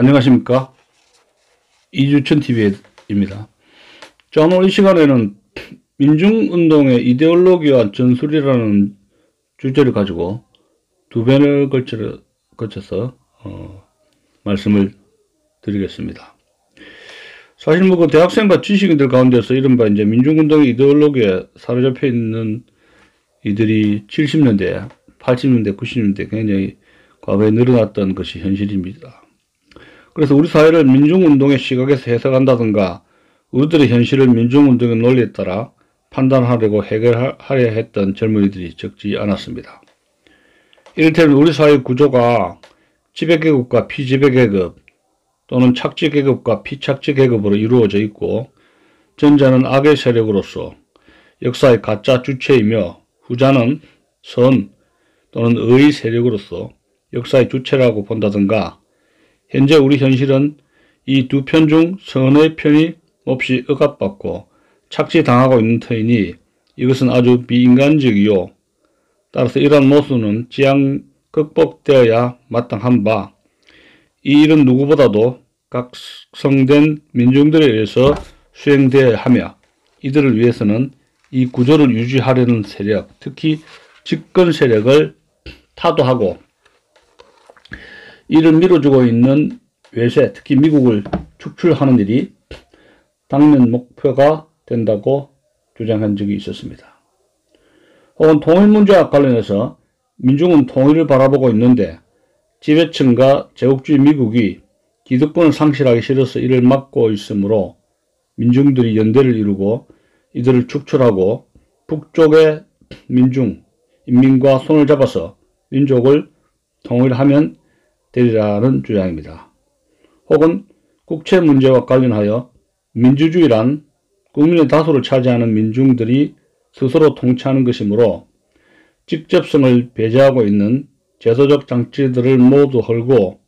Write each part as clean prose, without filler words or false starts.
안녕하십니까, 이주천TV입니다. 자, 오늘 이 시간에는 민중운동의 이데올로기와 전술이라는 주제를 가지고 두 번을 거쳐서 말씀을 드리겠습니다. 사실 그 대학생과 지식인들 가운데서 이른바 이제 민중운동의 이데올로기에 사로잡혀 있는 이들이 70년대, 80년대, 90년대 굉장히 과거에 늘어났던 것이 현실입니다. 그래서 우리 사회를 민중운동의 시각에서 해석한다든가 우리들의 현실을 민중운동의 논리에 따라 판단하려고 해결하려 했던 젊은이들이 적지 않았습니다. 이를테면 우리 사회 구조가 지배계급과 피지배계급 또는 착지계급과 피착지계급으로 이루어져 있고, 전자는 악의 세력으로서 역사의 가짜 주체이며 후자는 선 또는 의의 세력으로서 역사의 주체라고 본다든가, 현재 우리 현실은 이 두 편 중 선의 편이 몹시 억압받고 착지당하고 있는 터이니 이것은 아주 비인간적이요, 따라서 이러한 모순은 지양 극복되어야 마땅한 바, 이 일은 누구보다도 각성된 민중들에 의해서 수행되어야 하며, 이들을 위해서는 이 구조를 유지하려는 세력, 특히 집권 세력을 타도하고 이를 밀어주고 있는 외세, 특히 미국을 축출하는 일이 당면 목표가 된다고 주장한 적이 있었습니다. 혹은 통일 문제와 관련해서 민중은 통일을 바라보고 있는데 지배층과 제국주의 미국이 기득권을 상실하기 싫어서 이를 막고 있으므로 민중들이 연대를 이루고 이들을 축출하고 북쪽의 인민과 손을 잡아서 민족을 통일하면 되리라는 주장입니다. 혹은 국채 문제와 관련하여 민주주의란 국민의 다수를 차지하는 민중들이 스스로 통치하는 것이므로 직접성을 배제하고 있는 제도적 장치들을 모두 헐고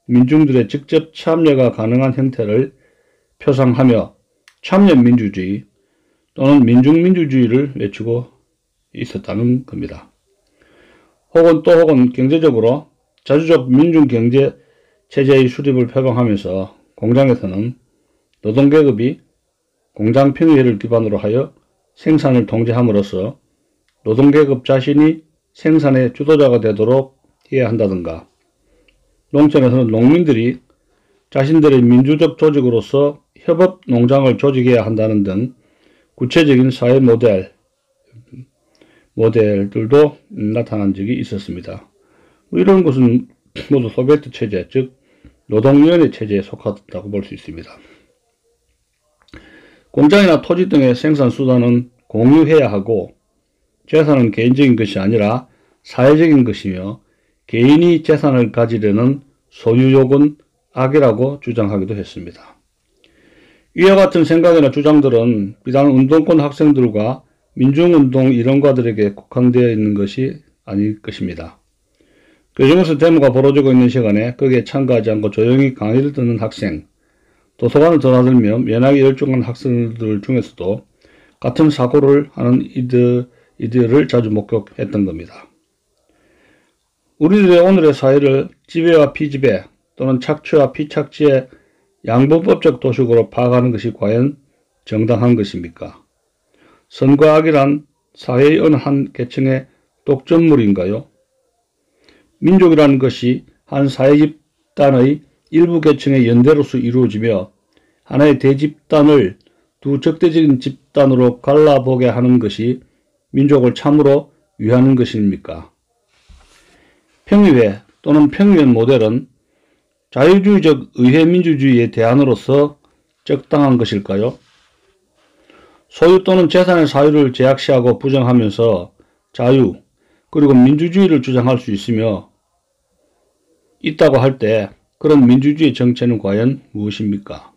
민중들의 직접 참여가 가능한 형태를 표상하며 참여민주주의 또는 민중민주주의를 외치고 있었다는 겁니다. 혹은 경제적으로 자주적 민중경제 체제의 수립을 표방하면서 공장에서는 노동계급이 공장평의회를 기반으로 하여 생산을 통제함으로써 노동계급 자신이 생산의 주도자가 되도록 해야 한다든가, 농촌에서는 농민들이 자신들의 민주적 조직으로서 협업 농장을 조직해야 한다는 등 구체적인 사회 모델들도 나타난 적이 있었습니다. 이런 것은 모두 소비에트 체제, 즉 노동위원회 체제에 속하다고 볼 수 있습니다. 공장이나 토지 등의 생산 수단은 공유해야 하고 재산은 개인적인 것이 아니라 사회적인 것이며 개인이 재산을 가지려는 소유욕은 악이라고 주장하기도 했습니다. 이와 같은 생각이나 주장들은 비단 운동권 학생들과 민중운동 일원가들에게 국한되어 있는 것이 아닐 것입니다. 교정에서 데모가 벌어지고 있는 시간에 거기에 참가하지 않고 조용히 강의를 듣는 학생, 도서관을 드나들며 면하게 열중한 학생들 중에서도 같은 사고를 하는 이들을 자주 목격했던 겁니다. 우리들의 오늘의 사회를 지배와 피지배 또는 착취와 피착취의 양분법적 도식으로 파악하는 것이 과연 정당한 것입니까? 선과 악이란 사회의 어느 한 계층의 독점물인가요? 민족이라는 것이 한 사회 집단의 일부 계층의 연대로서 이루어지며 하나의 대집단을 두 적대적인 집단으로 갈라보게 하는 것이 민족을 참으로 위하는 것입니까? 평의회 또는 평의원 모델은 자유주의적 의회민주주의의 대안으로서 적당한 것일까요? 소유 또는 재산의 사유를 제약시하고 부정하면서 자유 그리고 민주주의를 주장할 수 있다고 할 때 그런 민주주의 정체는 과연 무엇입니까?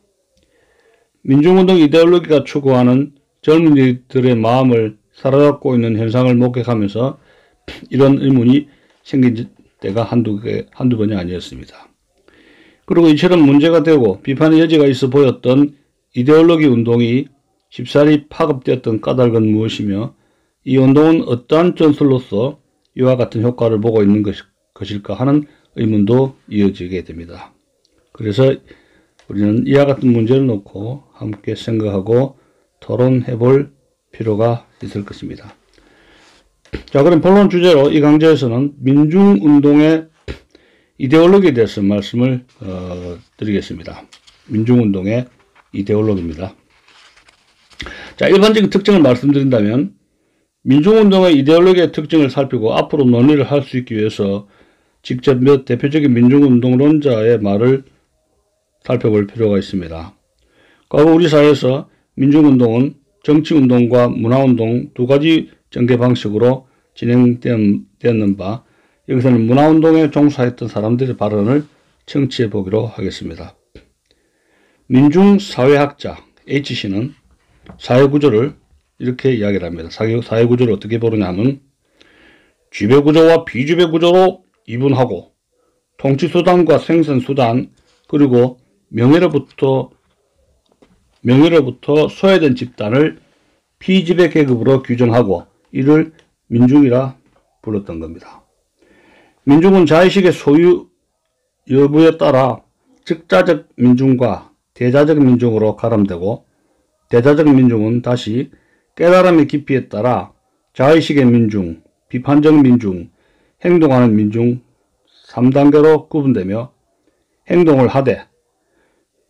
민중운동 이데올로기가 추구하는 젊은이들의 마음을 사로잡고 있는 현상을 목격하면서 이런 의문이 생긴 때가 한두 번이 아니었습니다. 그리고 이처럼 문제가 되고 비판의 여지가 있어 보였던 이데올로기 운동이 쉽사리 파급되었던 까닭은 무엇이며 이 운동은 어떠한 전술로서 이와 같은 효과를 보고 있는 것일까 하는 의문도 이어지게 됩니다. 그래서 우리는 이와 같은 문제를 놓고 함께 생각하고 토론해 볼 필요가 있을 것입니다. 자, 그럼 본론 주제로 이 강좌에서는 민중운동의 이데올로기에 대해서 말씀을 드리겠습니다. 민중운동의 이데올로기입니다. 자, 일반적인 특징을 말씀드린다면 민중운동의 이데올로기의 특징을 살피고 앞으로 논의를 할 수 있기 위해서 직접 몇 대표적인 민중운동론자의 말을 살펴볼 필요가 있습니다. 과거 우리 사회에서 민중운동은 정치운동과 문화운동 두 가지 전개 방식으로 진행되었는 바, 여기서는 문화운동에 종사했던 사람들의 발언을 청취해 보기로 하겠습니다. 민중사회학자 H씨는 사회구조를 이렇게 이야기를 합니다. 사회구조를 어떻게 보느냐 하면 지배구조와 비지배구조로 이분하고 통치수단과 생산수단 그리고 명예로부터 소외된 집단을 피지배 계급으로 규정하고 이를 민중이라 불렀던 겁니다. 민중은 자의식의 소유 여부에 따라 즉자적 민중과 대자적 민중으로 가름되고 대자적 민중은 다시 깨달음의 깊이에 따라 자의식의 민중, 비판적 민중, 행동하는 민중 3단계로 구분되며 행동을 하되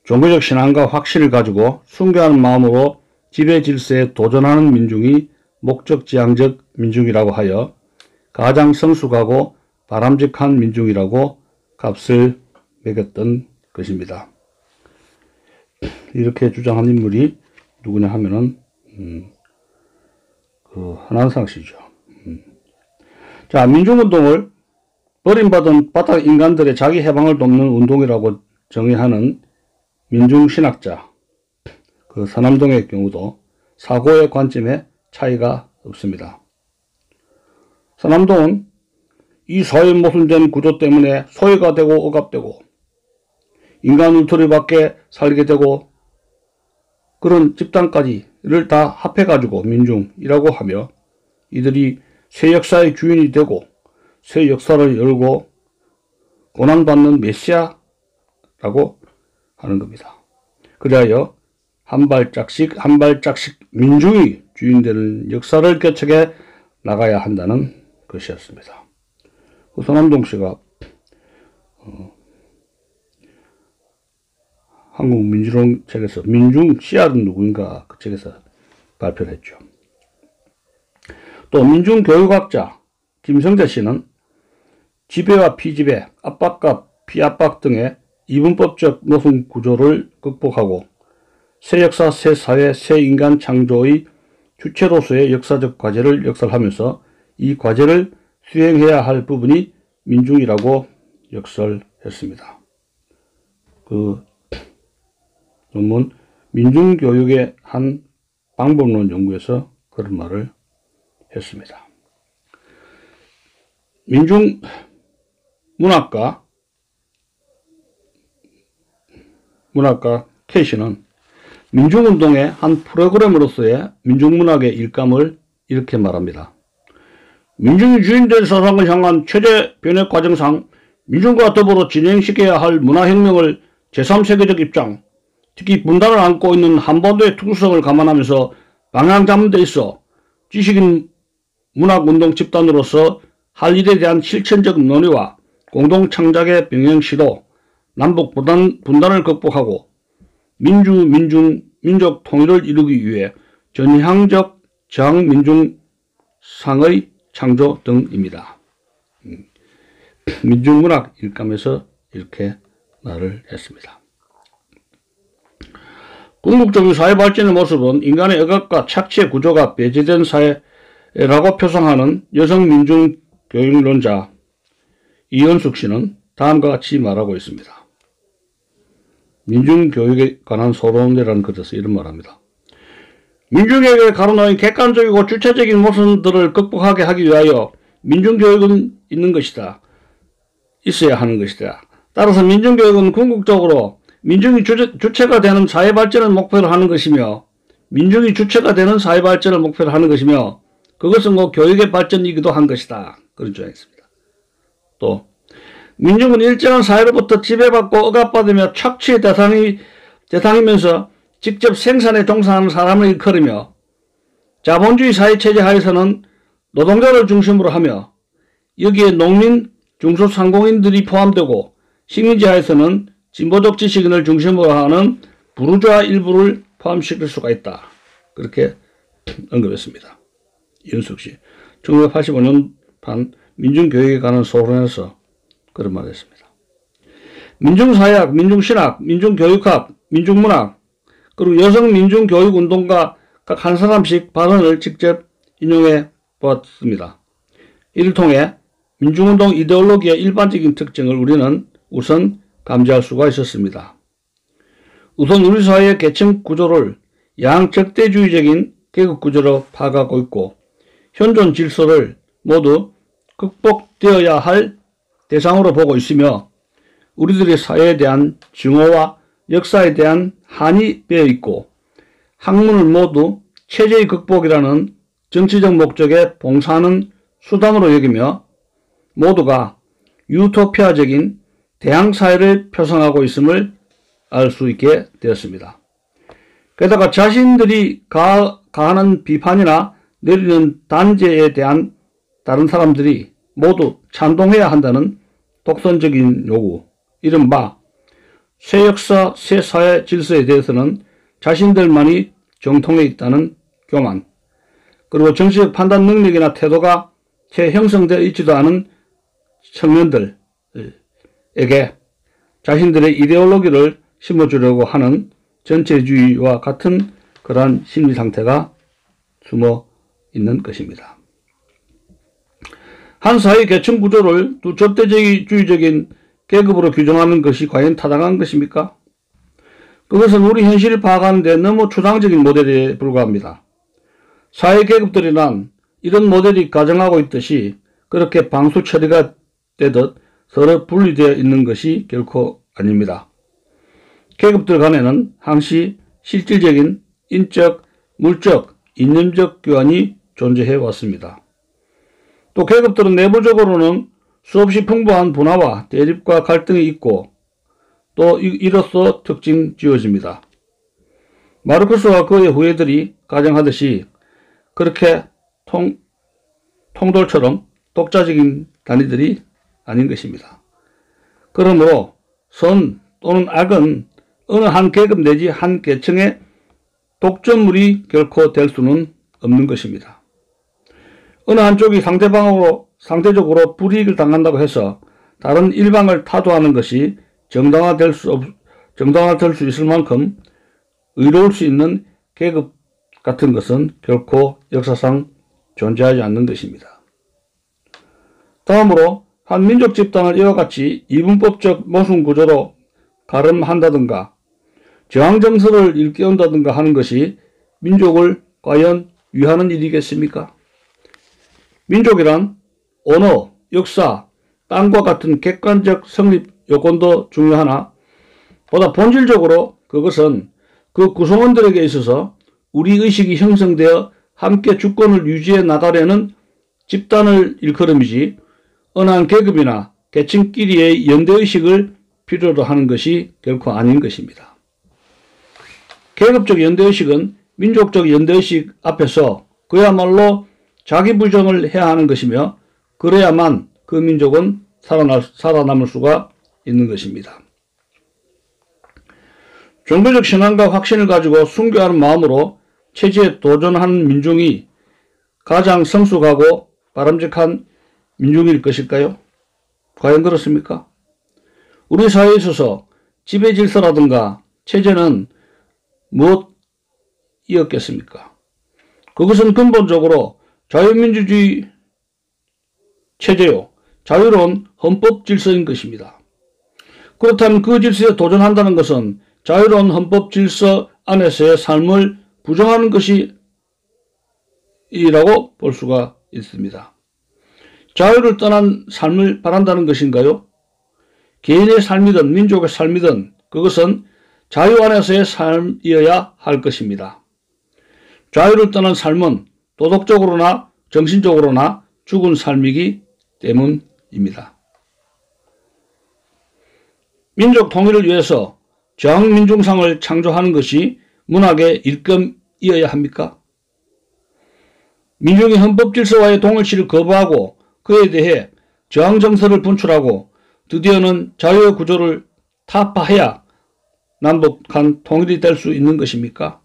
종교적 신앙과 확신을 가지고 순교하는 마음으로 지배 질서에 도전하는 민중이 목적지향적 민중이라고 하여 가장 성숙하고 바람직한 민중이라고 값을 매겼던 것입니다. 이렇게 주장한 인물이 누구냐 하면은 한한상 씨죠. 자, 민중운동을 버림받은 바닥 인간들의 자기 해방을 돕는 운동이라고 정의하는 민중신학자 서남동의 경우도 사고의 관점에 차이가 없습니다. 서남동은 이 사회 모순된 구조 때문에 소외가 되고 억압되고 인간 울타리 밖에 살게 되고 그런 집단까지를 다 합해가지고 민중이라고 하며 이들이 새 역사의 주인이 되고 새 역사를 열고 고난받는 메시아라고 하는 겁니다. 그리하여 한 발짝씩 민중이 주인되는 역사를 개척해 나가야 한다는 것이었습니다. 서남동 씨가 한국민주론 책에서 민중 씨앗은 누구인가 그 책에서 발표를 했죠. 또 민중교육학자 김성재 씨는 지배와 피지배, 압박과 피압박 등의 이분법적 노숙 구조를 극복하고 새 역사, 새 사회, 새 인간 창조의 주체로서의 역사적 과제를 역설하면서 이 과제를 수행해야 할 부분이 민중이라고 역설했습니다. 그 논문 민중교육의 한 방법론 연구에서 그런 말을 했습니다. 민중문학가 K씨는 민중운동의 한 프로그램으로서의 민중문학의 일감을 이렇게 말합니다. 민중이 주인된 사상을 향한 최대 변혁 과정상 민중과 더불어 진행시켜야 할 문화혁명을 제3세계적 입장, 특히 분단을 안고 있는 한반도의 특수성을 감안하면서 방향 잡는 데 있어 지식인 문학운동 집단으로서 할 일에 대한 실천적 논의와 공동창작의 병행시로 남북 분단을 극복하고 민족 통일을 이루기 위해 전향적 저항민중상의 창조 등입니다. 민중문학 일감에서 이렇게 말을 했습니다. 궁극적인 사회 발전의 모습은 인간의 억압과 착취의 구조가 배제된 사회라고 표상하는 여성민중교육론자 이현숙 씨는 다음과 같이 말하고 있습니다. 민중교육에 관한 소론이라는 글에서 이런 말합니다. 민중에게 가로놓인 객관적이고 주체적인 모순들을 극복하게 하기 위하여 민중교육은 있어야 하는 것이다. 따라서 민중교육은 궁극적으로 민중이 주체가 되는 사회발전을 목표로 하는 것이며 그것은 교육의 발전이기도 한 것이다. 그런 주장했습니다. 또 민중은 일정한 사회로부터 지배받고 억압받으며 착취의 대상이면서 직접 생산에 종사하는 사람을 일컬으며, 자본주의 사회체제 하에서는 노동자를 중심으로 하며 여기에 농민, 중소상공인들이 포함되고, 식민지 하에서는 진보적 지식인을 중심으로 하는 부르주아 일부를 포함시킬 수가 있다. 그렇게 언급했습니다. 이윤숙 씨. 1985년판 민중교육에 관한 소론에서 그런 말을 했습니다. 민중사회학, 민중신학, 민중교육학, 민중문학, 그리고 여성 민중교육운동가 각 한 사람씩 발언을 직접 인용해 보았습니다. 이를 통해 민중운동 이데올로기의 일반적인 특징을 우리는 우선 감지할 수가 있었습니다. 우선 우리 사회의 계층 구조를 양적대주의적인 계급구조로 파악하고 있고, 현존 질서를 모두 극복되어야 할 대상으로 보고 있으며, 우리들의 사회에 대한 증오와 역사에 대한 한이 배어 있고, 학문을 모두 체제의 극복이라는 정치적 목적에 봉사하는 수단으로 여기며, 모두가 유토피아적인 대항사회를 표상하고 있음을 알 수 있게 되었습니다. 게다가 자신들이 가하는 비판이나 내리는 단죄에 대한 다른 사람들이 모두 찬동해야 한다는 독선적인 요구, 이른바 새 역사, 새 사회 질서에 대해서는 자신들만이 정통해 있다는 교만, 그리고 정치적 판단 능력이나 태도가 채 형성되어 있지도 않은 청년들에게 자신들의 이데올로기를 심어주려고 하는 전체주의와 같은 그러한 심리 상태가 숨어 있는 것입니다. 한 사회 계층 구조를 두 절대주의적인 계급으로 규정하는 것이 과연 타당한 것입니까? 그것은 우리 현실을 파악하는 데 너무 추상적인 모델에 불과합니다. 사회 계급들이란 이런 모델이 가정하고 있듯이 그렇게 방수 처리가 되듯 서로 분리되어 있는 것이 결코 아닙니다. 계급들 간에는 항시 실질적인 인적, 물적, 이념적 교환이 존재해 왔습니다. 또 계급들은 내부적으로는 수없이 풍부한 분화와 대립과 갈등이 있고, 또 이로써 특징 지어집니다. 마르크스와 그의 후예들이 가정하듯이 그렇게 통돌처럼 독자적인 단위들이 아닌 것입니다. 그러므로 선 또는 악은 어느 한 계급 내지 한 계층의 독점물이 결코 될 수는 없는 것입니다. 어느 한쪽이 상대적으로 불이익을 당한다고 해서 다른 일방을 타도하는 것이 정당화될 수 있을 만큼 의로울 수 있는 계급 같은 것은 결코 역사상 존재하지 않는 것입니다. 다음으로 한 민족 집단을 이와 같이 이분법적 모순 구조로 가름한다든가 저항정서를 일깨운다든가 하는 것이 민족을 과연 위하는 일이겠습니까? 민족이란 언어, 역사, 땅과 같은 객관적 성립 요건도 중요하나 보다 본질적으로 그것은 그 구성원들에게 있어서 우리 의식이 형성되어 함께 주권을 유지해 나가려는 집단을 일컬음이지 어느 한 계급이나 계층끼리의 연대의식을 필요로 하는 것이 결코 아닌 것입니다. 계급적 연대의식은 민족적 연대의식 앞에서 그야말로 자기 부정을 해야 하는 것이며 그래야만 그 민족은 살아남을 수가 있는 것입니다. 종교적 신앙과 확신을 가지고 순교하는 마음으로 체제에 도전하는 민중이 가장 성숙하고 바람직한 민중일 것일까요? 과연 그렇습니까? 우리 사회에 있어서 지배 질서라든가 체제는 무엇이었겠습니까? 그것은 근본적으로 자유민주주의 체제요, 자유로운 헌법 질서인 것입니다. 그렇다면 그 질서에 도전한다는 것은 자유로운 헌법 질서 안에서의 삶을 부정하는 것이라고 볼 수가 있습니다. 자유를 떠난 삶을 바란다는 것인가요? 개인의 삶이든 민족의 삶이든 그것은 자유 안에서의 삶이어야 할 것입니다. 자유를 떠난 삶은 도덕적으로나 정신적으로나 죽은 삶이기 때문입니다. 민족 통일을 위해서 저항민중상을 창조하는 것이 문학의 일감이어야 합니까? 민중이 헌법질서와의 동일시를 거부하고 그에 대해 저항정서를 분출하고 드디어는 자유의 구조를 타파해야 남북한 통일이 될 수 있는 것입니까?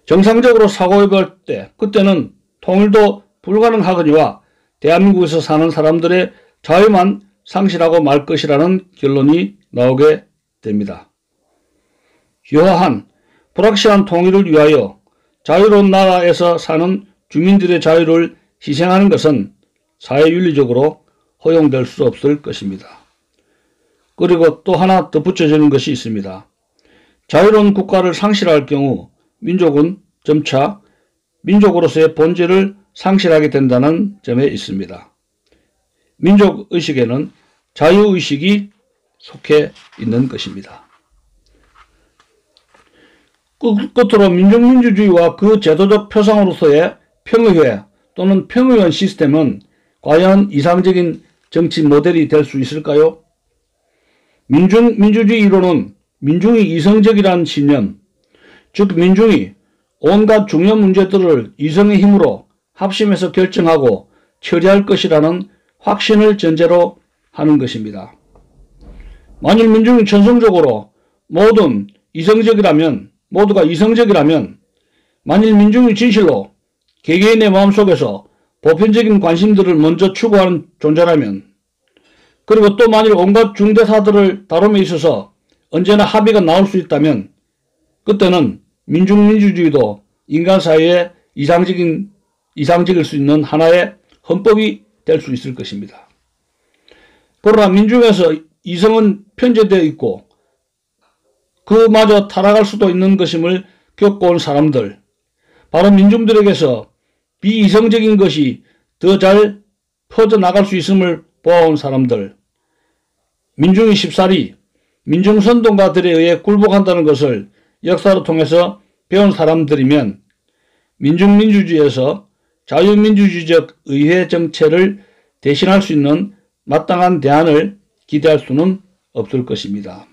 정상적으로 사고해볼 때 그때는 통일도 불가능하거니와 대한민국에서 사는 사람들의 자유만 상실하고 말 것이라는 결론이 나오게 됩니다. 유화한 불확실한 통일을 위하여 자유로운 나라에서 사는 주민들의 자유를 희생하는 것은 사회윤리적으로 허용될 수 없을 것입니다. 그리고 또 하나 덧붙여지는 것이 있습니다. 자유로운 국가를 상실할 경우 민족은 점차 민족으로서의 본질을 상실하게 된다는 점에 있습니다. 민족의식에는 자유의식이 속해 있는 것입니다. 끝으로 민족민주주의와 그 제도적 표상으로서의 평의회 또는 평의원 시스템은 과연 이상적인 정치 모델이 될 수 있을까요? 민주주의 이론은 민중이 이성적이라는 신념, 즉 민중이 온갖 중요한 문제들을 이성의 힘으로 합심해서 결정하고 처리할 것이라는 확신을 전제로 하는 것입니다. 만일 민중이 천성적으로 모두가 이성적이라면 만일 민중이 진실로 개개인의 마음속에서 보편적인 관심들을 먼저 추구하는 존재라면 그리고 또 만일 온갖 중대사들을 다룸에 있어서 언제나 합의가 나올 수 있다면 그때는 민중민주주의도 인간사회에 이상적일 수 있는 하나의 헌법이 될 수 있을 것입니다. 그러나 민중에서 이성은 편제되어 있고 그마저 타락할 수도 있는 것임을 겪어온 사람들, 바로 민중들에게서 비이성적인 것이 더 잘 퍼져나갈 수 있음을 보아온 사람들, 민중이 쉽사리 민중선동가들에 의해 굴복한다는 것을 역사를 통해서 배운 사람들이면 민중민주주의에서 자유민주주의적 의회 정체를 대신할 수 있는 마땅한 대안을 기대할 수는 없을 것입니다.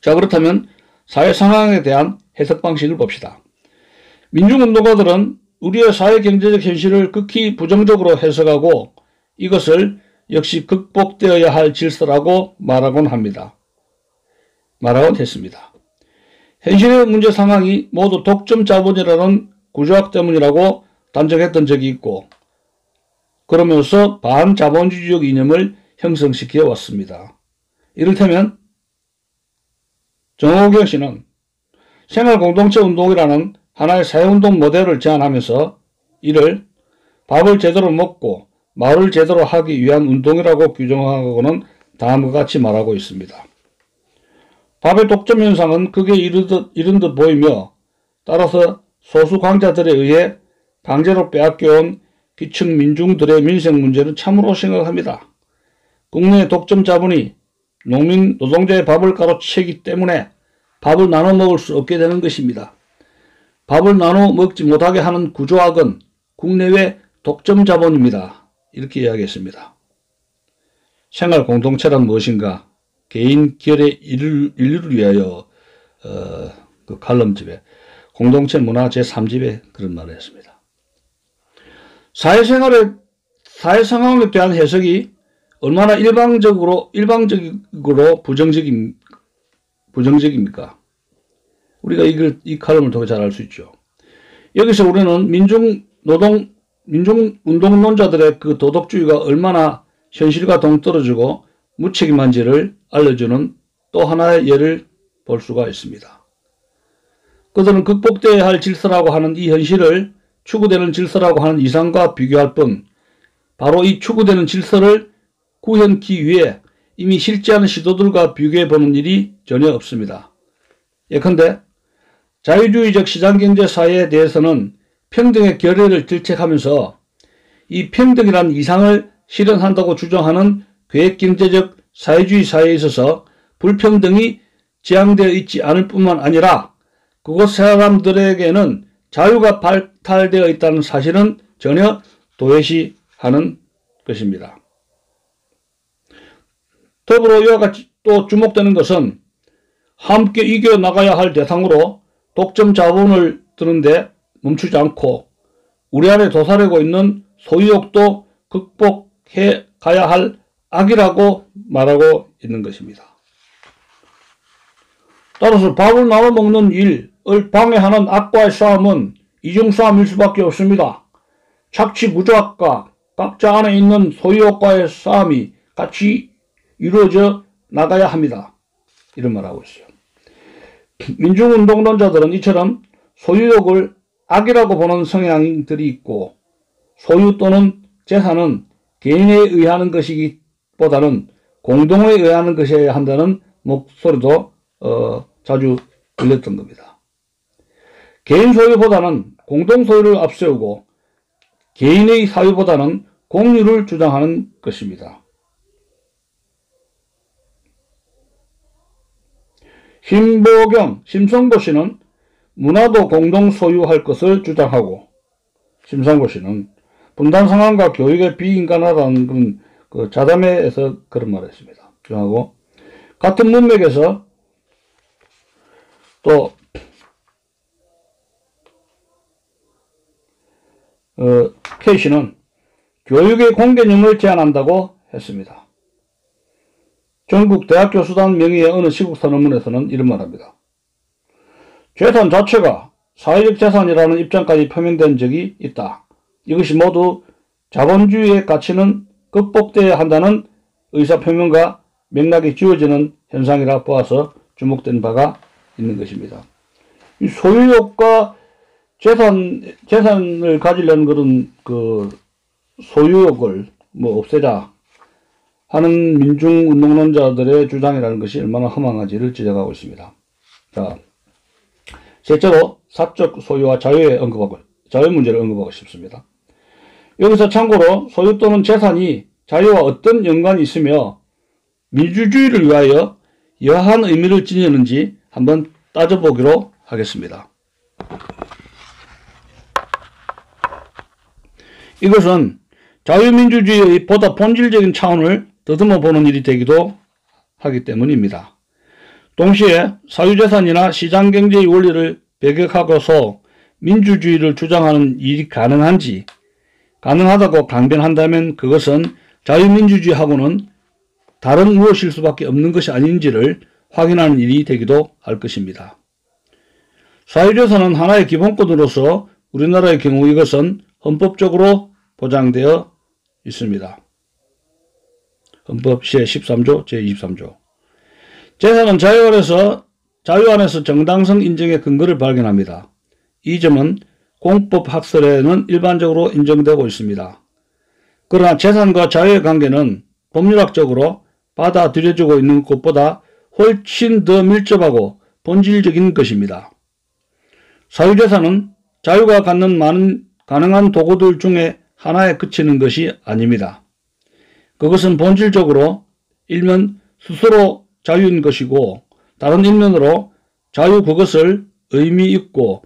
자, 그렇다면 사회 상황에 대한 해석 방식을 봅시다. 민중운동가들은 우리의 사회경제적 현실을 극히 부정적으로 해석하고 이것을 역시 극복되어야 할 질서라고 말하곤 했습니다. 현실의 문제 상황이 모두 독점 자본이라는 구조학 때문이라고 단정했던 적이 있고 그러면서 반자본주의적 이념을 형성시켜 왔습니다. 이를테면 정호경 씨는 생활공동체 운동이라는 하나의 사회운동 모델을 제안하면서 이를 밥을 제대로 먹고 말을 제대로 하기 위한 운동이라고 규정하고는 다음과 같이 말하고 있습니다. 밥의 독점 현상은 극에 이른 듯 보이며 따라서 소수 강자들에 의해 강제로 빼앗겨온 기층 민중들의 민생 문제는 참으로 심각합니다. 국내 독점 자본이 농민 노동자의 밥을 가로채기 때문에 밥을 나눠 먹을 수 없게 되는 것입니다. 밥을 나눠 먹지 못하게 하는 구조학은 국내외 독점 자본입니다. 이렇게 이야기했습니다. 생활 공동체란 무엇인가? 개인 결의 인류를 위하여 그 칼럼집에 공동체 문화 제3집에 그런 말을 했습니다. 사회 상황에 대한 해석이 얼마나 일방적으로 부정적입니까? 우리가 이 칼럼을 통해 잘 알 수 있죠. 여기서 우리는 민중운동론자들의 그 도덕주의가 얼마나 현실과 동떨어지고 무책임한지를 알려주는 또 하나의 예를 볼 수가 있습니다. 그들은 극복되어야 할 질서라고 하는 이 현실을 추구되는 질서라고 하는 이상과 비교할 뿐 바로 이 추구되는 질서를 구현하기 위해 이미 실제하는 시도들과 비교해보는 일이 전혀 없습니다. 예컨대 자유주의적 시장경제 사회에 대해서는 평등의 결의를 질책하면서 이 평등이란 이상을 실현한다고 주장하는 계획경제적 사회주의 사회에 있어서 불평등이 지향되어 있지 않을 뿐만 아니라 그곳 사람들에게는 자유가 발달되어 있다는 사실은 전혀 도외시하는 것입니다. 더불어 이와 같이 또 주목되는 것은 함께 이겨나가야 할 대상으로 독점 자본을 드는데 멈추지 않고 우리 안에 도사리고 있는 소유욕도 극복해 가야 할 악이라고 말하고 있는 것입니다. 따라서 밥을 나눠 먹는 일을 방해하는 악과의 싸움은 이중싸움일 수밖에 없습니다. 착취구조학과 각자 안에 있는 소유욕과의 싸움이 같이 이루어져 나가야 합니다. 이런 말하고 있어요. 민중운동론자들은 이처럼 소유욕을 악이라고 보는 성향들이 있고 소유 또는 재산은 개인에 의하는 것이기보다는 공동에 의하는 것이어야 한다는 목소리도 자주 들렸던 겁니다. 개인 소유보다는 공동 소유를 앞세우고 개인의 사유보다는 공유를 주장하는 것입니다. 심보경, 심성보 씨는 문화도 공동 소유할 것을 주장하고 심상보 씨는 분단 상황과 교육의 비인간하다는 그런 자담회에서 그런 말을 했습니다. 주장하고 같은 문맥에서 또 K씨는 교육의 공개념을 제안한다고 했습니다. 전국 대학교 수단 명의의 어느 시국 선언문에서는 이런 말합니다. 재산 자체가 사회적 재산이라는 입장까지 표명된 적이 있다. 이것이 모두 자본주의의 가치는 극복되어야 한다는 의사표명과 맥락이 지워지는 현상이라 보아서 주목된 바가 있는 것입니다. 이 소유욕과 재산을 가지려는 그런 소유욕을 없애자 하는 민중운동론자들의 주장이라는 것이 얼마나 허망한지를 지적하고 있습니다. 자, 셋째로 사적 소유와 자유 문제를 언급하고 싶습니다. 여기서 참고로 소유 또는 재산이 자유와 어떤 연관이 있으며 민주주의를 위하여 여한 의미를 지니는지 한번 따져보기로 하겠습니다. 이것은 자유민주주의의 보다 본질적인 차원을 더듬어 보는 일이 되기도 하기 때문입니다. 동시에 사유재산이나 시장경제의 원리를 배격하고서 민주주의를 주장하는 일이 가능한지, 가능하다고 강변한다면 그것은 자유민주주의하고는 다른 무엇일 수밖에 없는 것이 아닌지를 확인하는 일이 되기도 할 것입니다. 사유재산은 하나의 기본권으로서 우리나라의 경우 이것은 헌법적으로 보장되어 있습니다. 헌법 제13조 제23조. 재산은 자유 안에서 정당성 인정의 근거를 발견합니다. 이 점은 공법 학설에는 일반적으로 인정되고 있습니다. 그러나 재산과 자유의 관계는 법률학적으로 받아들여지고 있는 것보다 훨씬 더 밀접하고 본질적인 것입니다. 사유재산은 자유가 갖는 많은 가능한 도구들 중에 하나에 그치는 것이 아닙니다. 그것은 본질적으로 일면 스스로 자유인 것이고 다른 일면으로 자유 그것을 의미 있고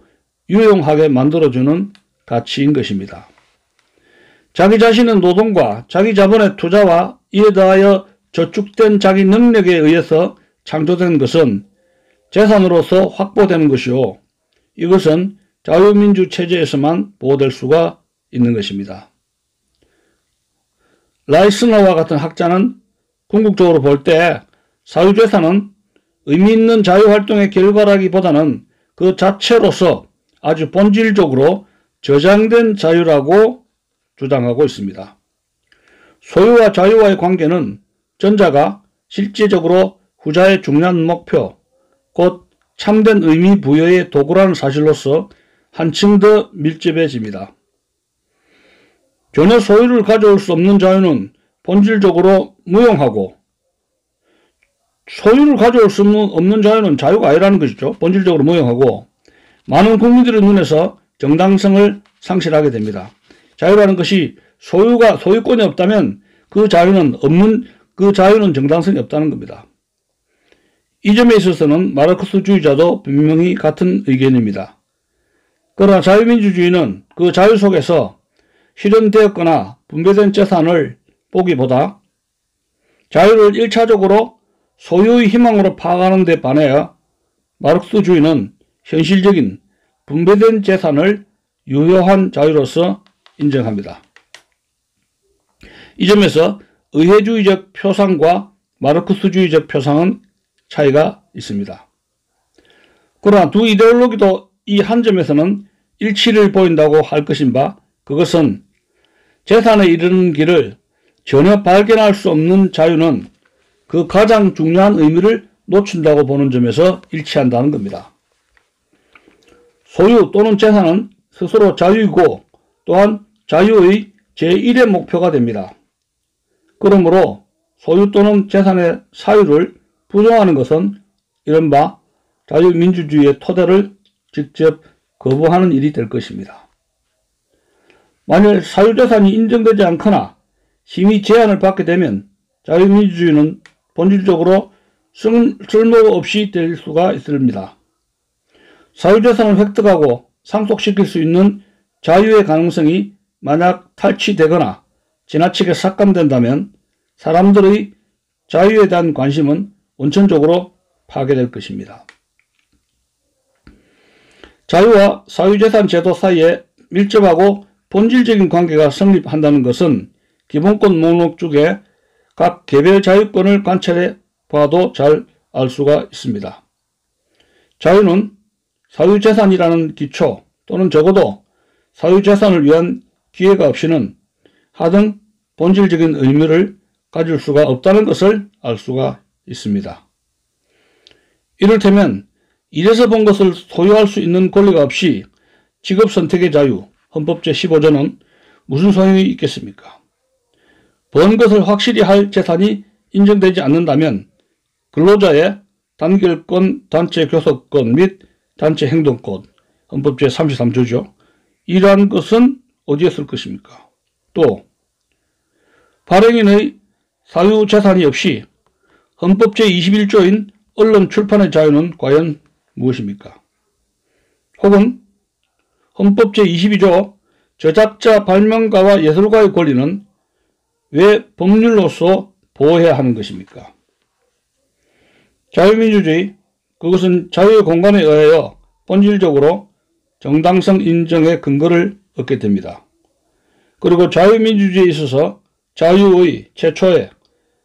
유용하게 만들어주는 가치인 것입니다. 자기 자신의 노동과 자기 자본의 투자와 이에 더하여 저축된 자기 능력에 의해서 창조된 것은 재산으로서 확보되는 것이요. 이것은 자유민주 체제에서만 보호될 수가 있는 것입니다. 라이스너와 같은 학자는 궁극적으로 볼 때 사유재산은 의미 있는 자유활동의 결과라기보다는 그 자체로서 아주 본질적으로 저장된 자유라고 주장하고 있습니다. 소유와 자유와의 관계는 전자가 실제적으로 후자의 중요한 목표, 곧 참된 의미 부여의 도구라는 사실로서 한층 더 밀접해집니다. 전혀 소유를 가져올 수 없는 자유는 본질적으로 무용하고 소유를 가져올 수 없는 자유는 자유가 아니라는 것이죠. 본질적으로 무용하고 많은 국민들의 눈에서 정당성을 상실하게 됩니다. 자유라는 것이 소유권이 없다면 그 자유는 정당성이 없다는 겁니다. 이 점에 있어서는 마르크스주의자도 분명히 같은 의견입니다. 그러나 자유민주주의는 그 자유 속에서 실현되었거나 분배된 재산을 보기보다 자유를 1차적으로 소유의 희망으로 파악하는 데 반하여 마르크스주의는 현실적인 분배된 재산을 유효한 자유로서 인정합니다. 이 점에서 의회주의적 표상과 마르크스주의적 표상은 차이가 있습니다. 그러나 두 이데올로기도 이 한 점에서는 일치를 보인다고 할 것인 바, 그것은 재산에 이르는 길을 전혀 발견할 수 없는 자유는 그 가장 중요한 의미를 놓친다고 보는 점에서 일치한다는 겁니다. 소유 또는 재산은 스스로 자유이고 또한 자유의 제1의 목표가 됩니다. 그러므로 소유 또는 재산의 사유를 부정하는 것은 이른바 자유민주주의의 토대를 직접 거부하는 일이 될 것입니다. 만일 사유재산이 인정되지 않거나 심의 제한을 받게 되면 자유민주주의는 본질적으로 쓸모없이 될 수가 있습니다. 사유재산을 획득하고 상속시킬 수 있는 자유의 가능성이 만약 탈취되거나 지나치게 삭감된다면 사람들의 자유에 대한 관심은 원천적으로 파괴될 것입니다. 자유와 사유재산 제도 사이에 밀접하고 본질적인 관계가 성립한다는 것은 기본권 목록 중에 각 개별 자유권을 관찰해 봐도 잘 알 수가 있습니다. 자유는 사유재산이라는 기초 또는 적어도 사유재산을 위한 기회가 없이는 하등 본질적인 의미를 가질 수가 없다는 것을 알 수가 있습니다. 이를테면 일에서 본 것을 소유할 수 있는 권리가 없이 직업 선택의 자유, 헌법 제15조는 무슨 소용이 있겠습니까? 번 것을 확실히 할 재산이 인정되지 않는다면 근로자의 단결권, 단체 교섭권 및 단체 행동권, 헌법 제33조죠. 이러한 것은 어디에 쓸 것입니까? 또 발행인의 사유재산이 없이 헌법 제21조인 언론 출판의 자유는 과연 무엇입니까? 혹은 헌법 제22조 저작자 발명가와 예술가의 권리는 왜 법률로서 보호해야 하는 것입니까? 자유민주주의, 그것은 자유의 공간에 의하여 본질적으로 정당성 인정의 근거를 얻게 됩니다. 그리고 자유민주주의에 있어서 자유의 최초의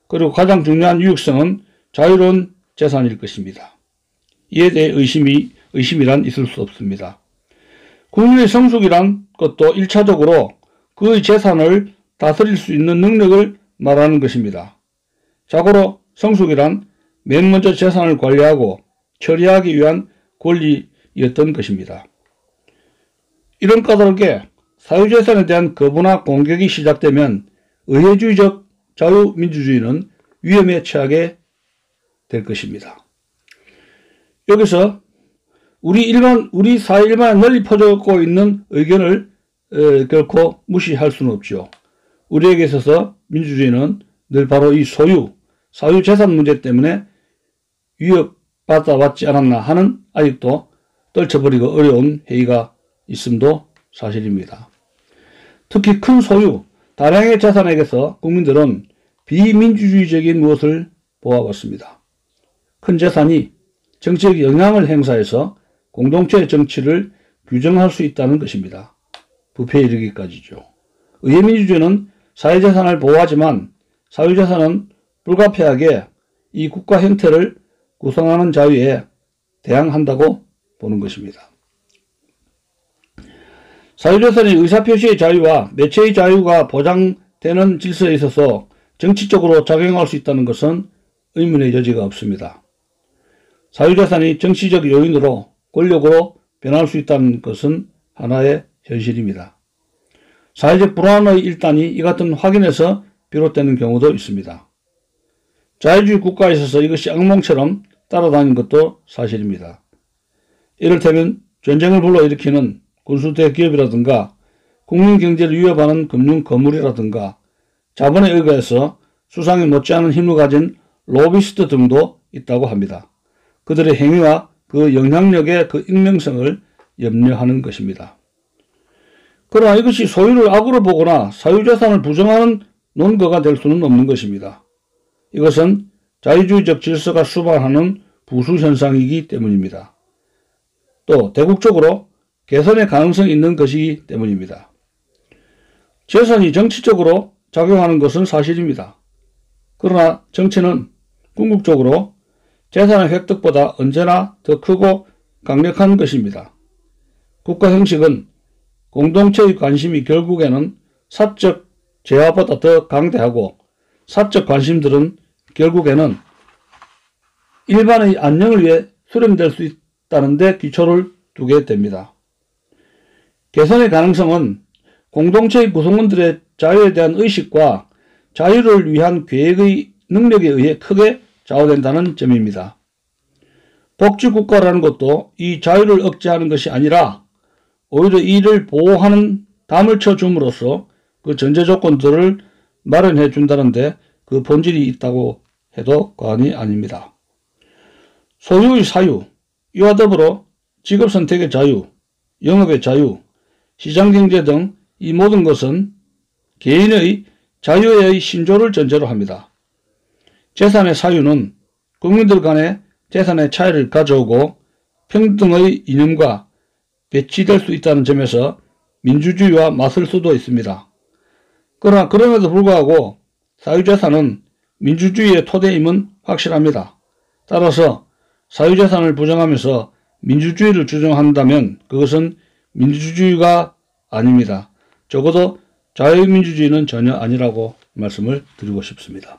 그리고 가장 중요한 유익성은 자유로운 재산일 것입니다. 이에 대해 의심이란 있을 수 없습니다. 국민의 성숙이란 것도 1차적으로 그의 재산을 다스릴 수 있는 능력을 말하는 것입니다. 자고로 성숙이란 맨 먼저 재산을 관리하고 처리하기 위한 권리였던 것입니다. 이런 까닭에 사유재산에 대한 거부나 공격이 시작되면 의회주의적 자유민주주의는 위험에 처하게 될 것입니다. 여기서 우리 사회 일반에 널리 퍼져고 있는 의견을 결코 무시할 수는 없죠. 우리에게 있어서 민주주의는 늘 바로 이 소유, 사유재산 문제 때문에 위협받아 왔지 않았나 하는 아직도 떨쳐버리기 어려운 해이가 있음도 사실입니다. 특히 큰 소유, 다량의 재산에게서 국민들은 비민주주의적인 무엇을 보아왔습니다. 큰 재산이 정치적 영향을 행사해서 공동체의 정치를 규정할 수 있다는 것입니다. 부패에 이르기까지죠. 의회민주주의는 사회재산을 보호하지만 사유재산은 불가피하게 이 국가 형태를 구성하는 자유에 대항한다고 보는 것입니다. 사유재산의 의사표시의 자유와 매체의 자유가 보장되는 질서에 있어서 정치적으로 작용할 수 있다는 것은 의문의 여지가 없습니다. 사유재산이 정치적 요인으로 권력으로 변할 수 있다는 것은 하나의 현실입니다. 사회적 불안의 일단이 이 같은 확인에서 비롯되는 경우도 있습니다. 자유주의 국가에 있어서 이것이 악몽처럼 따라다니는 것도 사실입니다. 이를테면 전쟁을 불러일으키는 군수대기업이라든가 국민경제를 위협하는 금융거물이라든가 자본에 의거해서 수상이 못지않은 힘을 가진 로비스트 등도 있다고 합니다. 그들의 행위와 그 영향력의 그 익명성을 염려하는 것입니다. 그러나 이것이 소유를 악으로 보거나 사유재산을 부정하는 논거가 될 수는 없는 것입니다. 이것은 자유주의적 질서가 수반하는 부수현상이기 때문입니다. 또 대국적으로 개선의 가능성이 있는 것이기 때문입니다. 재산이 정치적으로 작용하는 것은 사실입니다. 그러나 정치는 궁극적으로 재산의 획득보다 언제나 더 크고 강력한 것입니다. 국가 형식은 공동체의 관심이 결국에는 사적 재화보다 더 강대하고 사적 관심들은 결국에는 일반의 안녕을 위해 수렴될 수 있다는 데 기초를 두게 됩니다. 개선의 가능성은 공동체의 구성원들의 자유에 대한 의식과 자유를 위한 계획의 능력에 의해 크게 좌우된다는 점입니다. 복지국가라는 것도 이 자유를 억제하는 것이 아니라 오히려 이를 보호하는 담을 쳐줌으로써 그 전제 조건들을 마련해 준다는데 그 본질이 있다고 해도 과언이 아닙니다. 소유의 사유, 이와 더불어 직업 선택의 자유, 영업의 자유, 시장경제 등 이 모든 것은 개인의 자유의 신조를 전제로 합니다. 재산의 사유는 국민들 간의 재산의 차이를 가져오고 평등의 이념과 배치될 수 있다는 점에서 민주주의와 맞설 수도 있습니다. 그러나 그럼에도 불구하고 사유재산은 민주주의의 토대임은 확실합니다. 따라서 사유재산을 부정하면서 민주주의를 주장한다면 그것은 민주주의가 아닙니다. 적어도 자유민주주의는 전혀 아니라고 말씀을 드리고 싶습니다.